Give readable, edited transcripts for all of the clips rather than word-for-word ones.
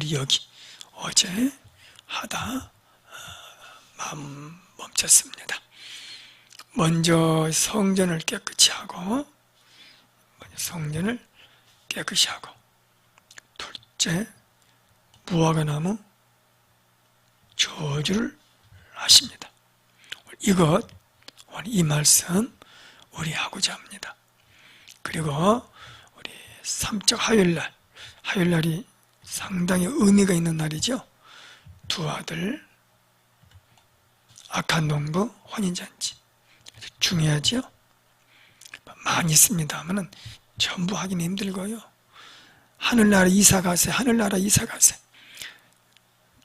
우리 여기 어제 하다 마음 멈췄습니다. 먼저 성전을 깨끗이 하고, 둘째, 무화과나무 저주를 하십니다. 이 말씀 우리 하고자 합니다. 그리고 우리 삼적 화요일날이 상당히 의미가 있는 날이죠. 두 아들 악한 농부 혼인잔치 중요하죠. 많이 있습니다만은 전부 하기는 힘들고요. 하늘나라 이사 가세,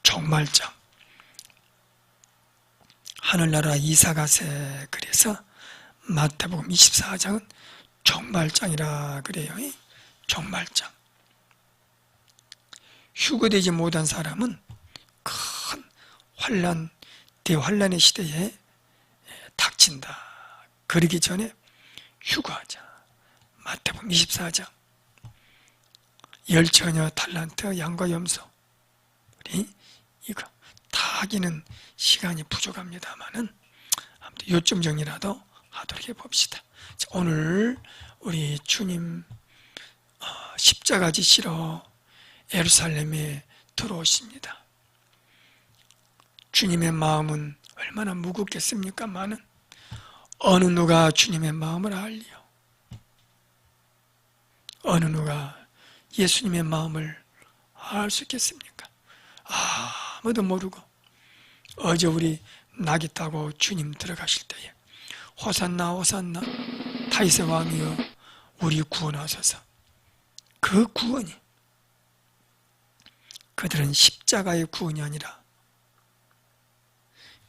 종말장, 하늘나라 이사 가세. 그래서 마태복음 24장은 종말장이라 그래요. 종말장. 휴거되지 못한 사람은 큰 환란, 대환란의 시대에 닥친다. 그러기 전에 휴거하자. 마태복음 24장. 열처녀, 탈란트, 양과 염소. 우리 이거 다 하기는 시간이 부족합니다만은 아무튼 요점 정리라도 하도록 해봅시다. 자, 오늘 우리 주님 십자가 지시러 예루살렘에 들어오십니다. 주님의 마음은 얼마나 무겁겠습니까마는 어느 누가 주님의 마음을 알리요? 어느 누가 예수님의 마음을 알 수 있겠습니까? 아무도 모르고 어제 우리 낙이 타고 주님 들어가실 때에 호산나 호산나 다윗의 왕이여 우리 구원하소서. 그 구원이 그들은 십자가의 구원이 아니라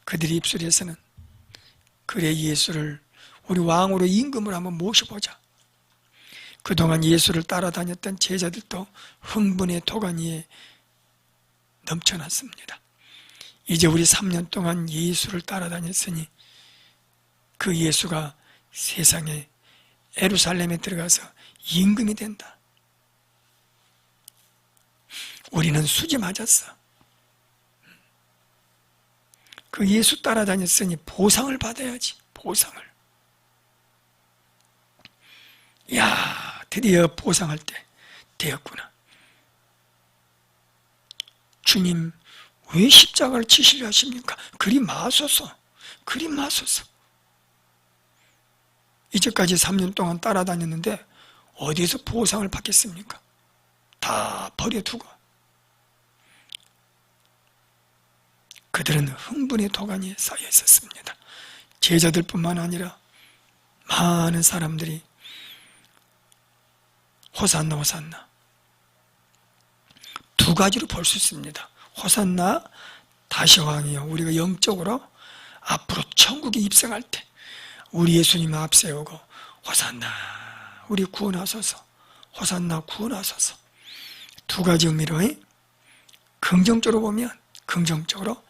그들의 입술에서는 그래 예수를 우리 왕으로 임금을 한번 모셔보자. 그동안 예수를 따라다녔던 제자들도 흥분의 도가니에 넘쳐났습니다. 이제 우리 3년 동안 예수를 따라다녔으니 그 예수가 세상에 예루살렘에 들어가서 임금이 된다. 우리는 수지 맞았어. 그 예수 따라다녔으니 보상을 받아야지. 보상을. 야, 드디어 보상할 때 되었구나. 주님 왜 십자가를 치시려 하십니까? 그리 마소서. 그리 마소서. 이제까지 3년 동안 따라다녔는데 어디에서 보상을 받겠습니까? 다 버려두고. 그들은 흥분의 도가니에 쌓여 있었습니다. 제자들뿐만 아니라 많은 사람들이 호산나 호산나 두 가지로 볼 수 있습니다. 호산나 다시 왕이요. 우리가 영적으로 앞으로 천국에 입성할 때 우리 예수님을 앞세우고 호산나 우리 구원하소서, 호산나 구원하소서. 두 가지 의미로 긍정적으로 보면 긍정적으로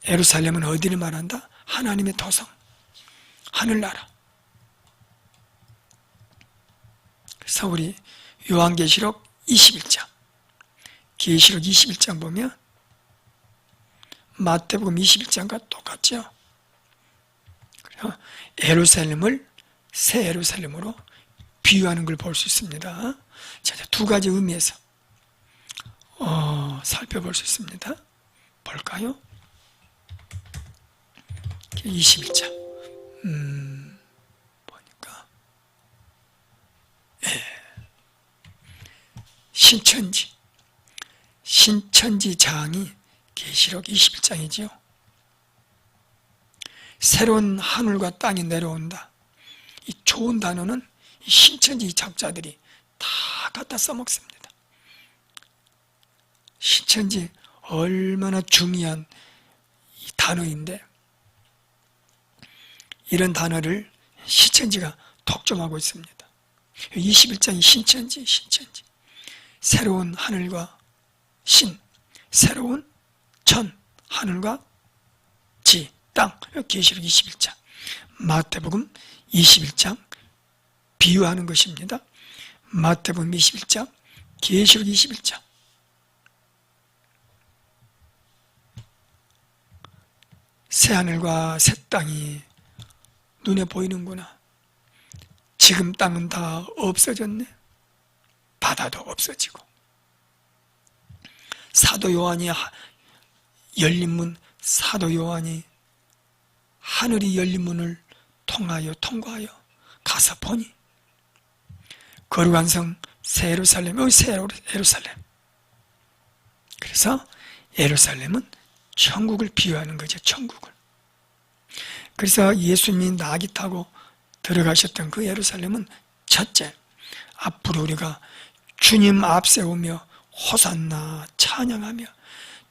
예루살렘은 어디를 말한다? 하나님의 도성, 하늘나라. 그래서 우리 요한계시록 21장, 계시록 21장 보면 마태복음 21장과 똑같죠. 예루살렘을 새 예루살렘으로 비유하는 걸 볼 수 있습니다. 자, 두 가지 의미에서 살펴볼 수 있습니다. 볼까요? 21장 보니까 신천지 장이 계시록 21장이지요. 새로운 하늘과 땅이 내려온다. 이 좋은 단어는 이 신천지 작자들이 다 갖다 써먹습니다. 신천지 얼마나 중요한 이 단어인데 이런 단어를 신천지가 독점하고 있습니다. 21장이 신천지. 새로운 하늘과 새로운 천, 하늘과 지, 땅. 계시록 21장. 마태복음 21장 비유하는 것입니다. 마태복음 21장, 계시록 21장. 새하늘과 새 땅이 눈에 보이는구나. 지금 땅은 다 없어졌네. 바다도 없어지고, 사도 요한이 열린 문, 사도 요한이 하늘이 열린 문을 통과하여 가서 보니 거룩한 성 새 예루살렘, 여기 새 예루살렘. 그래서 예루살렘은 천국을 비유하는 거죠. 천국을. 그래서 예수님이 나귀 타고 들어가셨던 그 예루살렘은 첫째, 앞으로 우리가 주님 앞세우며 호산나 찬양하며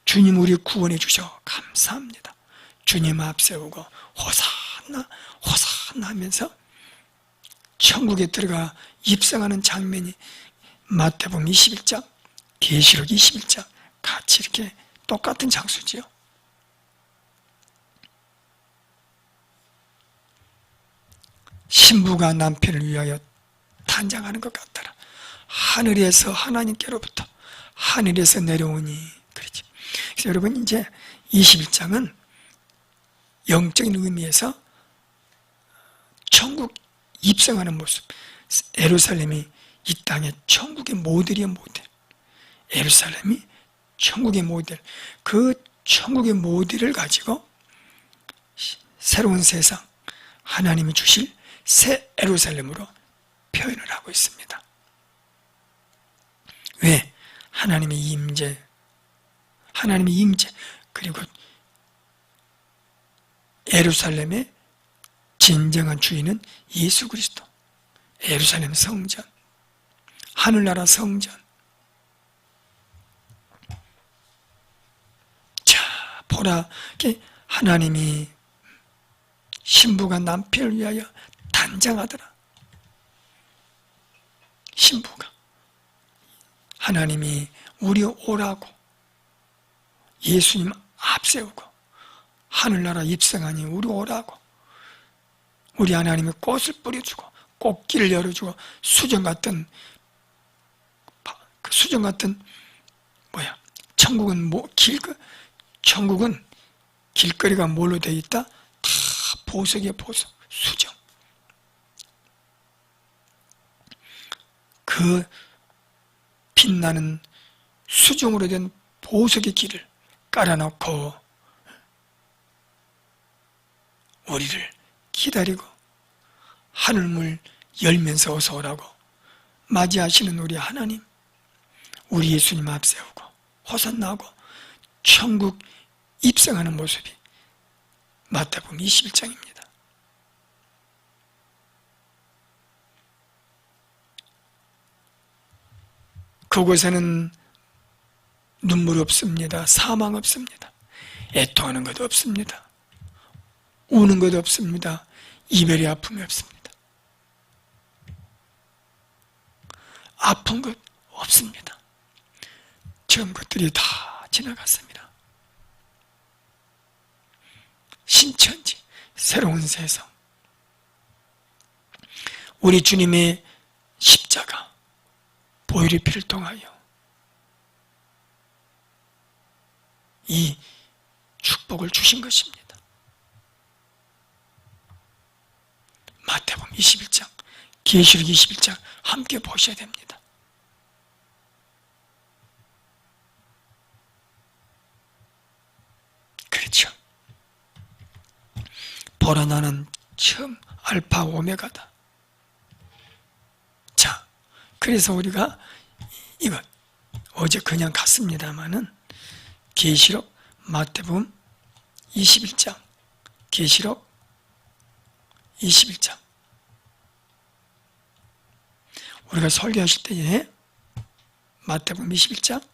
주님 우리 구원해 주셔 감사합니다. 주님 앞세우고 호산나 호산나 하면서 천국에 들어가 입성하는 장면이 마태복음 21장, 계시록 21장 같이 이렇게 똑같은 장수지요. 신부가 남편을 위하여 탄장하는 것 같더라. 하늘에서 하나님께로부터 하늘에서 내려오니 그렇지. 그래서 여러분 이제 21장은 영적인 의미에서 천국 입성하는 모습, 예루살렘이 이 땅의 천국의 모델이야 모델. 예루살렘이 천국의 모델, 그 천국의 모델을 가지고 새로운 세상, 하나님이 주실 새 예루살렘으로 표현을 하고 있습니다. 왜? 하나님의 임재, 그리고 예루살렘의 진정한 주인은 예수 그리스도, 예루살렘 성전, 하늘나라 성전. 자, 보라, 하나님이 신부가 남편을 위하여 단장하더라. 신부가 하나님이 우리 오라고 예수님 앞세우고 하늘나라 입성하니 우리 오라고 우리 하나님이 꽃을 뿌려주고 꽃길을 열어주고 수정 같은 천국은 길거리가 뭘로 되어 있다? 다 보석이야, 보석, 수정. 그 빛나는 수정으로 된 보석의 길을 깔아놓고 우리를 기다리고 하늘문 열면서 어서 오라고 맞이하시는 우리 하나님, 우리 예수님 앞세우고 호산나고 천국 입성하는 모습이 마태복음 21장입니다. 그곳에는 눈물 없습니다. 사망 없습니다. 애통하는 것 없습니다. 우는 것 없습니다. 이별의 아픔이 없습니다. 아픈 것 없습니다. 전 것들이 다 지나갔습니다. 신천지, 새로운 세상. 우리 주님의 십자가, 보혈의 피를 통하여 이 축복을 주신 것입니다. 마태복음 21장, 계시록 21장 함께 보셔야 됩니다. 그렇죠. 보라 나는 처음 알파 오메가다. 자, 그래서 우리가 이것 어제 그냥 갔습니다마는 계시록 마태복음 21장, 계시록 21장 우리가 설교하실 때에 마태복음 21장,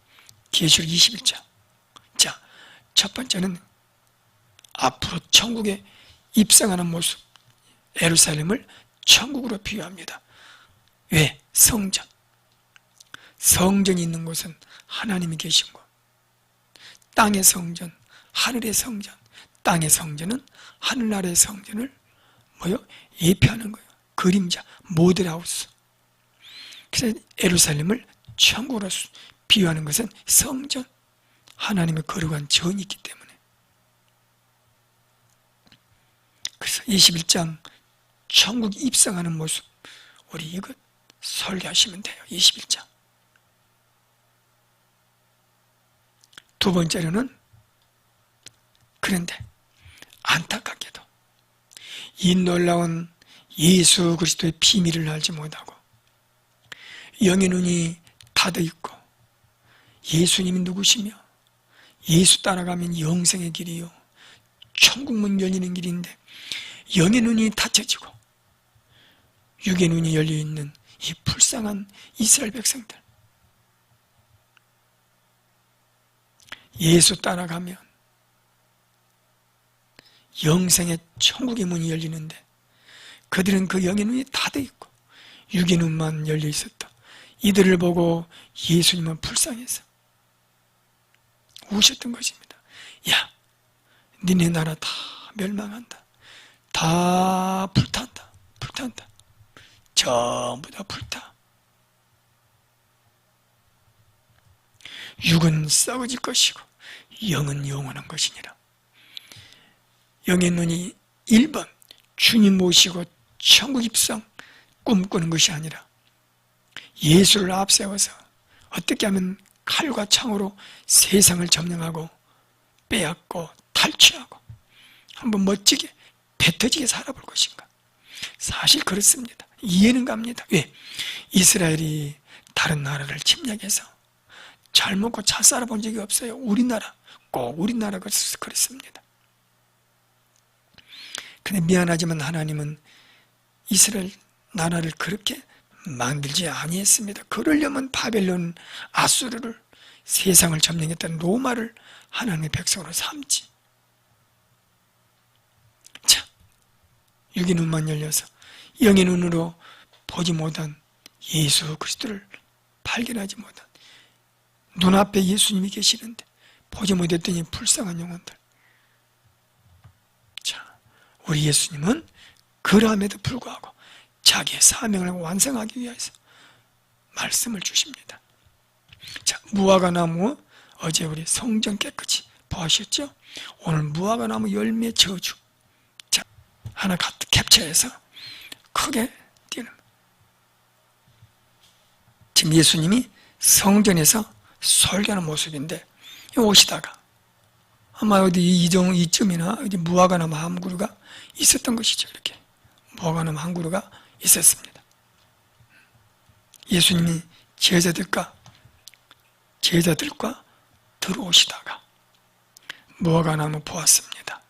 계시록 21장. 자, 첫 번째는 앞으로 천국에 입성하는 모습, 예루살렘을 천국으로 비유합니다. 왜? 성전. 성전이 있는 곳은 하나님이 계신 곳. 땅의 성전, 하늘의 성전. 땅의 성전은 하늘나라의 성전을 예표하는 거예요. 그림자, 모델하우스. 그래서 예루살렘을 천국으로 비유하는 것은 성전, 하나님의 거룩한 전이 있기 때문에. 21장 천국 입성하는 모습, 우리 이것 설교하시면 돼요. 21장. 두 번째로는, 그런데 안타깝게도 이 놀라운 예수 그리스도의 비밀을 알지 못하고 영의 눈이 닫아 있고, 예수님이 누구시며 예수 따라가면 영생의 길이요 천국문 열리는 길인데 영의 눈이 닫혀지고 육의 눈이 열려있는 이 불쌍한 이스라엘 백성들, 예수 따라가면 영생의 천국의 문이 열리는데 그들은 그 영의 눈이 닫아 있고 육의 눈만 열려 있었다. 이들을 보고 예수님은 불쌍해서 우셨던 것입니다. 야, 니네 나라 다 멸망한다. 다 불탄다. 불탄다. 전부 다 불타. 육은 썩어질 것이고 영은 영원한 것이니라. 영의 눈이 1번 주님 모시고 천국 입성 꿈꾸는 것이 아니라 예수를 앞세워서 어떻게 하면 칼과 창으로 세상을 점령하고 빼앗고 탈취하고 한번 멋지게 뱉어지게 살아볼 것인가. 사실 그렇습니다. 이해는 갑니다. 왜? 이스라엘이 다른 나라를 침략해서 잘 먹고 잘 살아본 적이 없어요. 우리나라, 꼭 우리나라가 그렇습니다. 근데 미안하지만 하나님은 이스라엘 나라를 그렇게 만들지 아니했습니다. 그러려면 바벨론, 아수르를, 세상을 점령했던 로마를 하나님의 백성으로 삼지. 자, 육의 눈만 열려서 영의 눈으로 보지 못한 예수 그리스도를 발견하지 못한, 눈앞에 예수님이 계시는데 보지 못했더니 불쌍한 영혼들. 자, 우리 예수님은 그럼에도 불구하고 자기의 사명을 완성하기 위해서 말씀을 주십니다. 자, 무화과나무, 어제 우리 성경 깨끗이 보셨죠? 오늘 무화과나무 열매 저주. 자, 하나 캡처해서 크게 띄우는. 지금 예수님이 성전에서 설교하는 모습인데 오시다가 아마 어디 이쯤이나 어디 무화과나무 한 그루가 있었던 것이죠. 이렇게 무화과나무 한 그루가 있었습니다. 예수님이 제자들과 들어오시다가 무화과나무 보았습니다.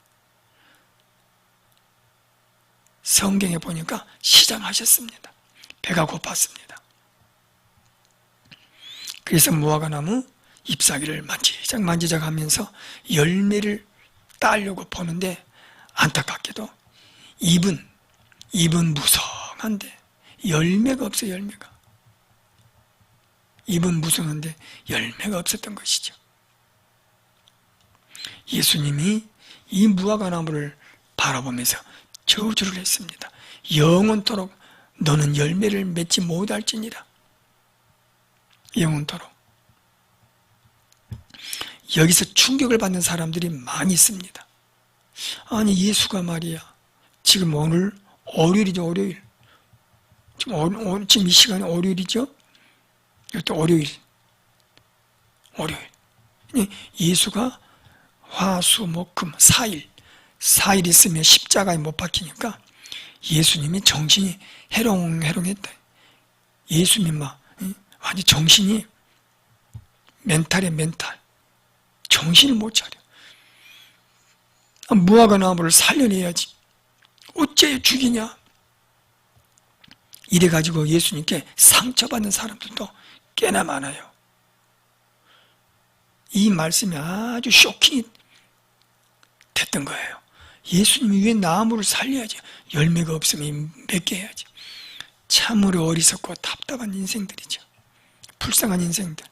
성경에 보니까 시장하셨습니다. 배가 고팠습니다. 그래서 무화과나무 잎사귀를 만지작 하면서 열매를 따려고 보는데 안타깝게도 잎은 무성한데 열매가 없어요. 열매가. 잎은 무성한데 열매가 없었던 것이죠. 예수님이 이 무화과나무를 바라보면서 저주를 했습니다. 영원토록 너는 열매를 맺지 못할지니라. 영원토록. 여기서 충격을 받는 사람들이 많이 있습니다. 아니, 예수가 말이야, 지금 오늘 월요일이죠. 월요일. 지금 이 시간이 월요일이죠. 이것도 월요일. 예수가 화, 수, 목, 금 4일 있으면 십자가에 못 박히니까 예수님이 정신이 해롱해롱했다. 예수님 완전 정신이 멘탈. 정신을 못 차려. 무화과나무를 살려내야지. 어째 죽이냐. 이래가지고 예수님께 상처받는 사람들도 꽤나 많아요. 이 말씀이 아주 쇼킹이 됐던 거예요. 예수님이 왜 나무를 살려야지? 열매가 없으면 맺게 해야지. 참으로 어리석고 답답한 인생들이죠. 불쌍한 인생들.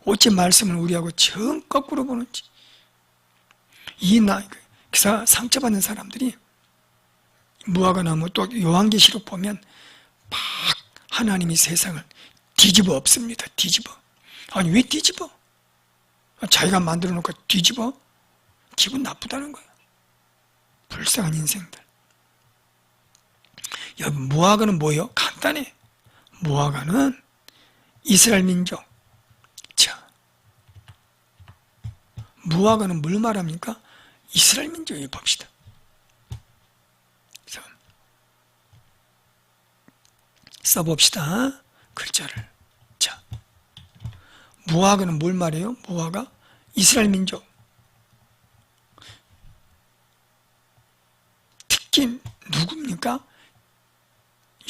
어째 말씀을 우리하고 정 거꾸로 보는지. 상처받는 사람들이 무화과나무, 또 요한계시록 보면 막 하나님이 세상을 뒤집어 엎습니다. 뒤집어. 아니, 왜 뒤집어? 자기가 만들어 놓고 뒤집어? 기분 나쁘다는 거야. 불쌍한 인생들. 여러분, 무화과는 뭐예요? 간단해. 무화과는 이스라엘 민족. 자, 무화과는 뭘 말합니까? 이스라엘 민족을 봅시다. 자, 써봅시다. 글자를. 자, 무화과는 뭘 말해요? 무화과? 이스라엘 민족. 특히 누굽니까?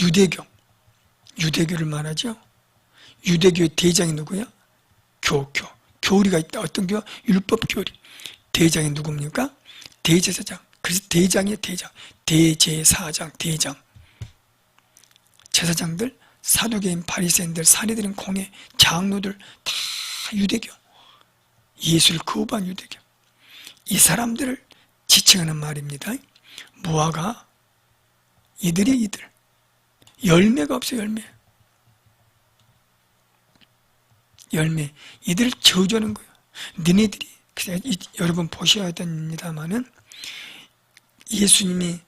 유대교. 유대교를 말하죠. 유대교의 대장이 누구야? 교리가 있다. 어떤 교? 율법 교리. 대장이 누굽니까? 대제사장. 그래서 대장이에요, 대장. 대제사장, 대장. 제사장들, 사두개인, 바리새인들, 사리들은 공회, 장로들 다 유대교. 예수를 거부한 유대교. 이 사람들을 지칭하는 말입니다. 무화과, 이들이 이들. 열매가 없어요, 열매. 이들을 저주하는 거예요. 너네들이, 여러분 보셔야 됩니다만은, 예수님이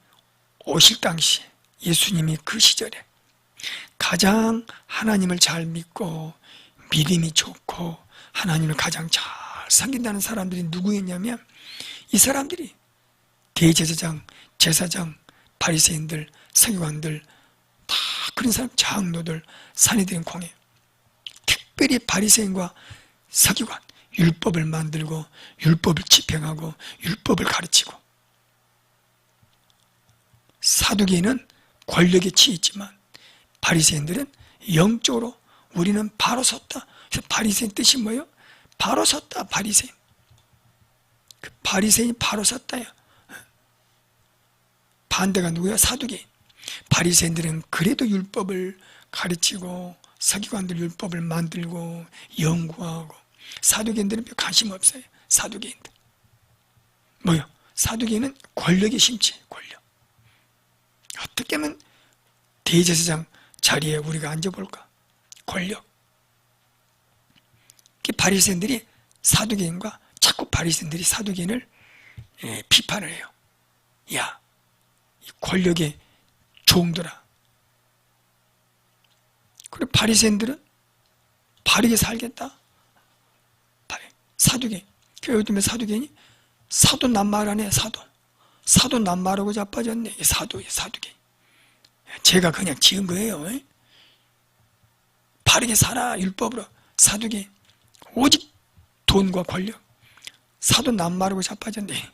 오실 당시, 예수님이 그 시절에 가장 하나님을 잘 믿고 믿음이 좋고 하나님을 가장 잘 섬긴다는 사람들이 누구였냐면, 이 사람들이 대제사장, 제사장, 바리새인들, 서기관들, 다 그런 사람, 장로들, 사리들인 공회. 특별히 바리새인과 서기관, 율법을 만들고 율법을 집행하고 율법을 가르치고, 사두개인은 권력에 치있지만 바리새인들은 영적으로 우리는 바로 섰다. 그래서 바리새인 뜻이 뭐예요? 바로 섰다. 바리새인. 그 바리새인이 바로 섰다야. 반대가 누구야? 사두개인. 바리새인들은 그래도 율법을 가르치고 서기관들 율법을 만들고 연구하고, 사두개인들은 별 관심 없어요. 사두개인들 뭐요? 사두개인은 권력에 심취해. 권력. 어떻게 하면 대제사장 자리에 우리가 앉아볼까? 권력. 바리새인들이 사두개인과 자꾸 바리새인들이 사두개인을 비판을 해요. 야, 이 권력의 종들아. 그리고 바리새인들은 바르게 살겠다. 사두개인. 요즘에 사두개인이 사도 낱말하네. 사도 낱말하고 자빠졌네. 사두개인. 제가 그냥 지은 거예요. 바르게 살아. 율법으로. 사두개인. 오직 돈과 권력. 사도 낱말하고 자빠졌네.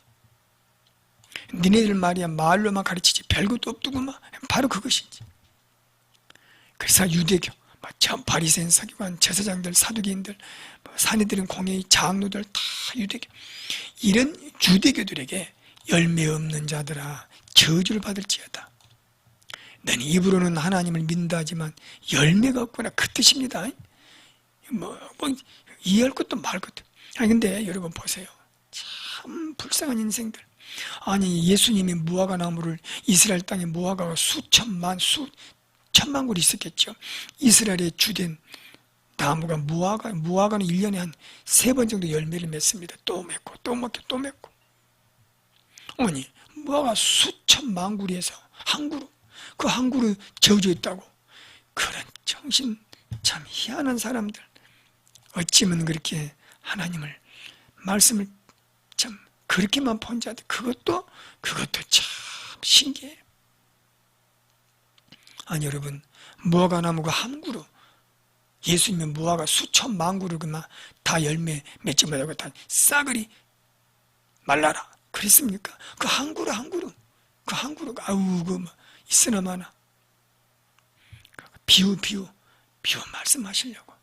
니네들 말이야 말로만 가르치지 별것도 없더구만. 바로 그것이지. 그래서 유대교, 참 바리새인, 서기관, 제사장들, 사두개인들, 사내들은 공회의 장로들 다 유대교. 이런 유대교들에게 열매 없는 자들아 저주를 받을지어다. 너는 입으로는 하나님을 믿는다 하지만 열매가 없구나. 그 뜻입니다. 뭐 이해할 것도 말 것도. 근데 여러분 보세요. 참 불쌍한 인생들. 아니 예수님이 무화과 나무를, 이스라엘 땅에 무화과가 수천만 수천만 그루 있었겠죠. 이스라엘의 주된 나무가 무화과는 1년에 한 3번 정도 열매를 맺습니다. 또 맺고 또 맺고 또 맺고. 아니 무화과 수천만 그루에서 한 그루, 그 한 그루 저주했다고. 그런 정신 참 희한한 사람들. 어찌면 그렇게 하나님을 말씀을 참 그렇게만 본 자들, 그것도 참 신기해요. 아니 여러분, 무화과 나무가 한 그루, 예수님의 무화과 수천만 그루 그만 다 열매 맺지 못하고 다 싸그리 말라라 그랬습니까? 그 한 그루 그 한 그루가 아우 그 있으나 마나. 비유 말씀하시려고.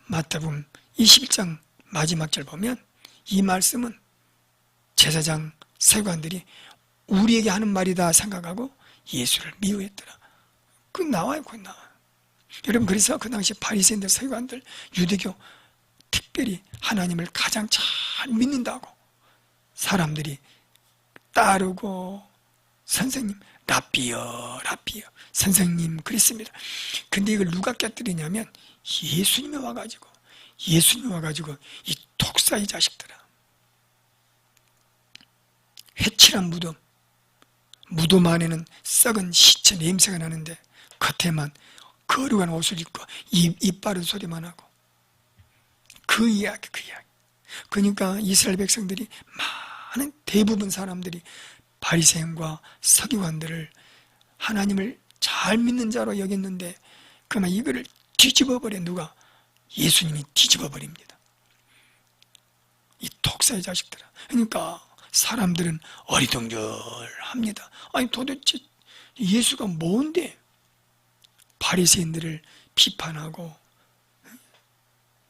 마태복음 21장 마지막 절 보면 이 말씀은 제사장 서기관들이 우리에게 하는 말이다 생각하고 예수를 미워했더라. 그 나와요. 여러분, 그래서 그 당시 바리새인들, 서기관들, 유대교 특별히 하나님을 가장 잘 믿는다고 사람들이 따르고, 선생님 라삐여 선생님 그랬습니다. 근데 이걸 누가 깨뜨리냐면 예수님이 와가지고 이 독사의 자식들아, 회칠한 무덤, 무덤 안에는 썩은 시체 냄새가 나는데 겉에만 거룩한 옷을 입고 입 바른 소리만 하고. 그 이야기. 그러니까 이스라엘 백성들이 많은 대부분 사람들이 바리새인과 서기관들을 하나님을 잘 믿는 자로 여겼는데 그러면 이거를 뒤집어버려. 누가? 예수님이 뒤집어버립니다. 이 독사의 자식들아. 그러니까 사람들은 어리둥절합니다. 아니 도대체 예수가 뭔데 바리새인들을 비판하고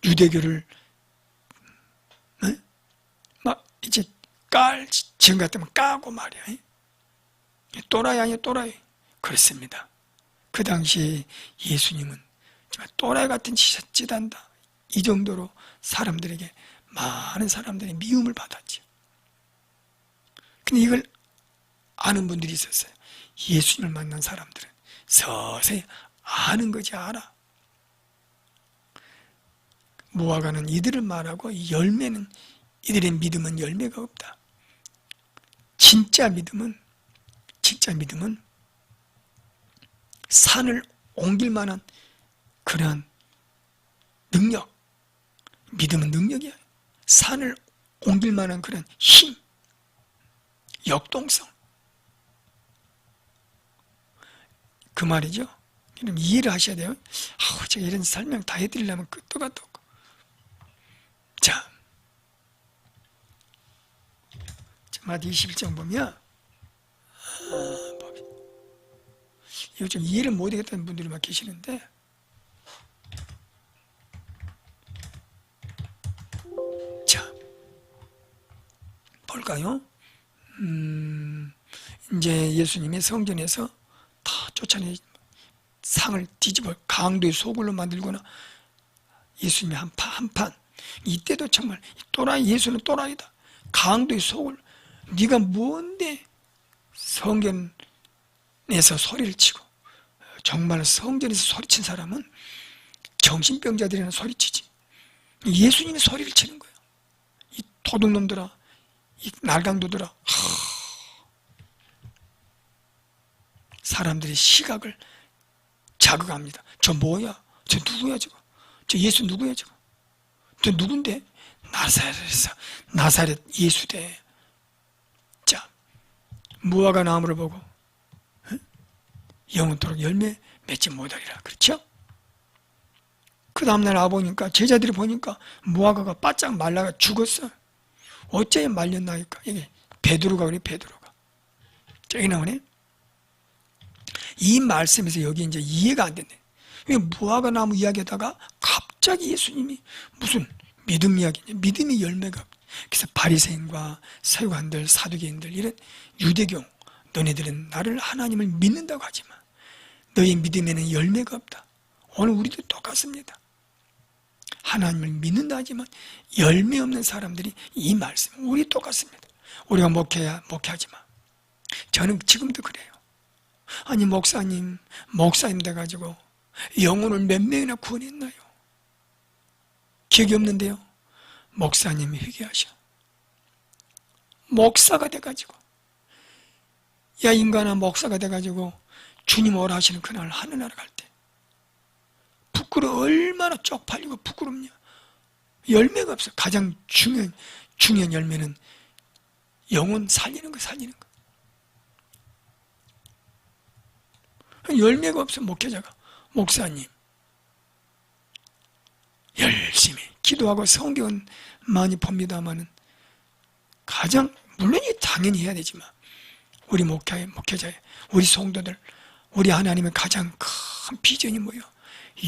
유대교를 막 이제 지금 같으면 까고 말이야. 또라이 아니야 또라이. 그렇습니다. 그 당시에 예수님은 정말 또라이 같은 짓 한다. 이 정도로 사람들에게 많은 사람들이 미움을 받았죠. 근데 이걸 아는 분들이 있었어요. 예수님을 만난 사람들은 서서히 아는 거지 알아. 무화과는 이들을 말하고 열매는 이들의 믿음은 열매가 없다. 진짜 믿음은 산을 옮길 만한 그러한 능력, 믿음은 능력이야. 산을 옮길 만한 그런 힘, 역동성. 그 말이죠. 그럼 이해를 하셔야 돼요. 제가 이런 설명 다 해드리려면 끝도 같도 없고. 자, 마태 21장 보면 이거 좀 이해를 못하겠다는 분들이 막 계시는데, 자 볼까요? 이제 예수님이 성전에서 다 쫓아내 상을 뒤집어 강도의 소굴로 만들거나 예수님이 한 판. 이때도 정말 또라이, 예수는 또라이다. 강도의 소굴. 네가 뭔데 성전에서 소리를 치고. 정말 성전에서 소리친 사람은 정신병자들이나 소리치지. 예수님이 소리를 치는 거예요. 이 도둑놈들아, 이 날강도들아. 사람들의 시각을 자극합니다. 저 뭐야? 저 누구야 저거? 저 예수 누구야 저거? 저 누군데? 나사렛에서 나사렛 예수대. 자, 무화과 나무를 보고 영원토록 열매 맺지 못하리라. 그렇죠? 그 다음날 와보니까 제자들이 보니까 무화과가 바짝 말라가 죽었어. 어째 말렸나니까 이게 베드로가 그래. 베드로가 저기 나오네. 이 말씀에서 여기 이제 이해가 안 됐네. 무화과 나무 이야기하다가 갑자기 예수님이 무슨 믿음 이야기냐. 믿음이 열매가. 그래서 바리새인과 서기관들, 사두개인들 이런 유대교, 너네들은 나를 하나님을 믿는다고 하지만 너희 믿음에는 열매가 없다. 오늘 우리도 똑같습니다. 하나님을 믿는다 하지만 열매 없는 사람들이 이 말씀, 우리 똑같습니다. 우리가 목회하지만 저는 지금도 그래요. 아니 목사님 돼가지고 영혼을 몇 명이나 구원했나요? 기억이 없는데요. 목사님이 회개하셔. 목사가 돼가지고, 야 인간아, 목사가 돼가지고 주님 오라 하시는 그날 하늘나라 갈 때 얼마나 쪽팔리고 부끄럽냐. 열매가 없어. 가장 중요한 열매는 영혼 살리는 거. 열매가 없어. 목회자가, 목사님 열심히 기도하고 성경은 많이 봅니다마는 가장, 물론 당연히 해야 되지만 우리 목회자의 우리 성도들, 우리 하나님의 가장 큰 비전이 뭐예요?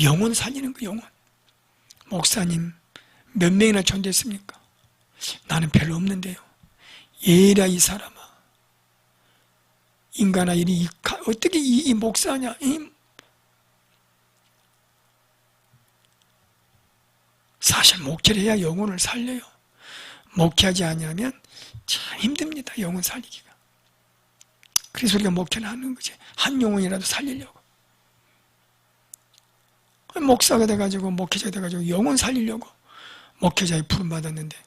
영혼 살리는 거. 영혼. 목사님 몇 명이나 존재했습니까? 나는 별로 없는데요. 얘라 이 사람아, 인간아, 어떻게 이 목사냐? 사실 목회를 해야 영혼을 살려요. 목회하지 않으면 참 힘듭니다. 영혼 살리기가. 그래서 우리가 목회를 하는 거지. 한 영혼이라도 살리려고. 목사가 돼가지고, 목회자가 돼가지고 영혼 살리려고 목회자의 부름 받았는데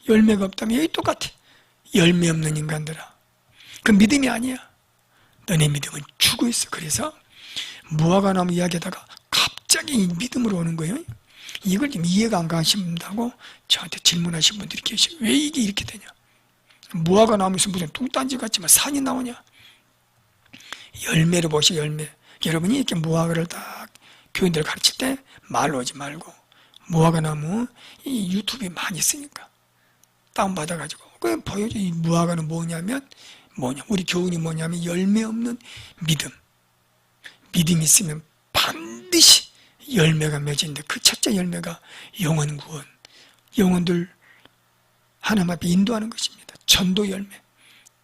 열매가 없다면 여기 똑같아. 열매 없는 인간들아, 그 믿음이 아니야. 너네 믿음은 죽어있어. 그래서 무화과 나무 이야기하다가 갑자기 믿음으로 오는 거예요. 이걸 좀 이해가 안 가신다고 저한테 질문하신 분들이 계셔요. 왜 이게 이렇게 되냐? 무화과 나무에서 무슨 뚱딴지 같지만 산이 나오냐? 열매를 보시오. 열매. 여러분이 이렇게 무화과를 딱 교인들 가르칠 때 말로 하지 말고 무화과 나무 이 유튜브에 많이 쓰니까 다운받아가지고 그냥 보여줘. 이 무화과는 뭐냐면 우리 교훈이 뭐냐면 열매 없는 믿음. 믿음이 있으면 반드시 열매가 맺는데 그 첫째 열매가 영혼 구원, 영혼들 하나님 앞에 인도하는 것입니다. 전도 열매.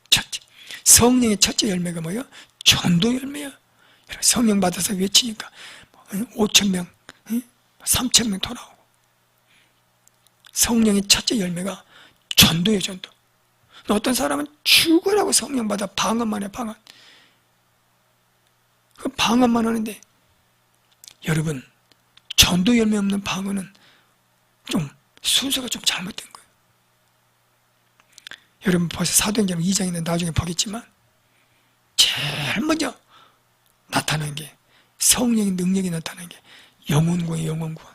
첫째. 성령의 첫째 열매가 뭐예요? 전도 열매야. 성령 받아서 외치니까 5,000명, 3,000명 돌아오고. 성령의 첫째 열매가 전도예요. 전도. 어떤 사람은 죽으라고 성령 받아 방언만 해. 방언. 그 방언만 하는데 여러분 전도 열매 없는 방언은 좀 순서가 좀 잘못된 거예요. 여러분 벌써 사도행전 2장인데 나중에 보겠지만 제일 먼저 나타난 게 성령의 능력이 나타난 게 영혼 구원, 영혼 구원.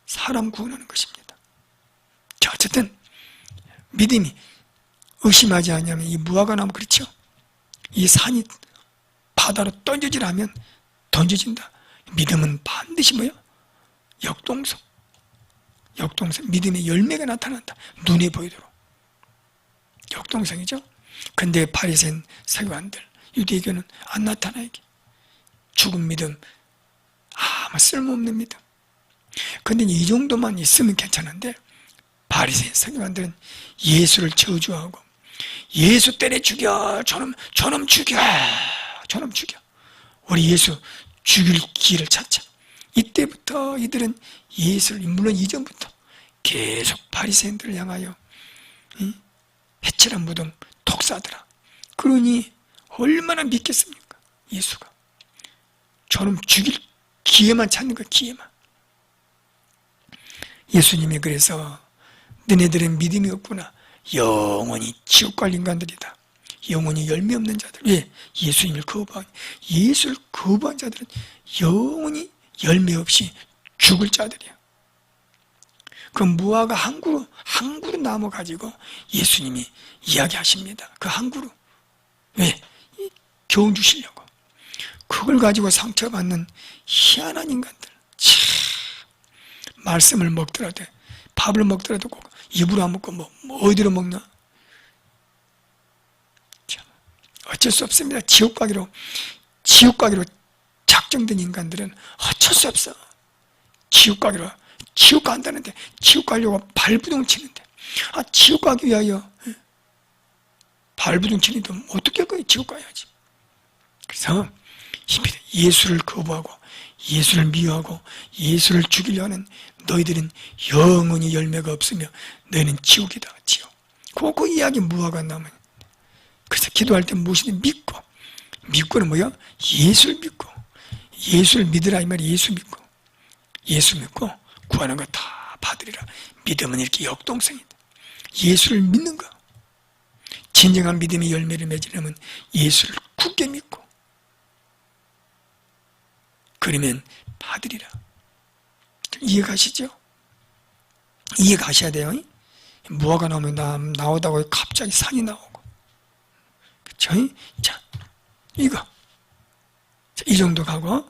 사람 구원하는 것입니다. 자, 어쨌든 믿음이 의심하지 않으면 이 무화과 나무 그렇죠? 이 산이 바다로 던져지라면 던져진다. 믿음은 반드시 뭐예요? 역동성. 역동성. 믿음의 열매가 나타난다. 눈에 보이도록. 역동성이죠. 근데 바리새인 서기관들 유대교는 안 나타나. 이게 죽은 믿음, 아무 쓸모없는 믿음. 근데 이 정도만 있으면 괜찮은데 바리새인 서기관들은 예수를 저주하고 예수 때려 죽여, 저놈 죽여, 저놈 죽여. 우리 예수 죽일 길을 찾자. 이때부터 이들은 예수를, 물론 이전부터 계속 바리새인들을 향하여 해칠한 무덤 독사하더라. 그러니 얼마나 믿겠습니까? 예수가 저놈 죽일 기회만 찾는 거야. 기회만. 예수님이 그래서 너네들은 믿음이 없구나. 영원히 지옥 갈 인간들이다. 영원히 열매 없는 자들. 왜? 예수님을 거부한, 예수를 거부한 자들은 영원히 열매 없이 죽을 자들이야. 그 무화과 한 그루 나무 가지고 예수님이 이야기하십니다. 그 한 그루. 왜? 교훈 주시려고. 그걸 가지고 상처받는 희한한 인간들. 참, 말씀을 먹더라도, 밥을 먹더라도 꼭 입으로 안 먹고 어디로 먹나? 참, 어쩔 수 없습니다. 지옥 가기로 작정된 인간들은 어쩔 수 없어. 지옥 간다는데, 지옥 가려고 발부둥 치는데, 지옥 가기 위하여 발부둥 치는데 어떻게 할 거야? 지옥 가야지. 그래서 예수를 거부하고 예수를 미워하고 예수를 죽이려는 너희들은 영원히 열매가 없으며 너희는 지옥이다. 지옥. 그 이야기 무화과 나무. 그래서 기도할 때 무엇이든 믿고는 뭐야? 예수를 믿고 예수를 믿으라 이 말이. 예수 믿고 구하는 거 다 받으리라. 믿음은 이렇게 역동성이다. 예수를 믿는 거. 진정한 믿음의 열매를 맺으려면 예수를 굳게 믿고 그러면 받으리라. 이해가시죠? 이해가셔야 돼요. 무화과 나무 나오다가 갑자기 산이 나오고. 그쵸? 자, 이 정도 가고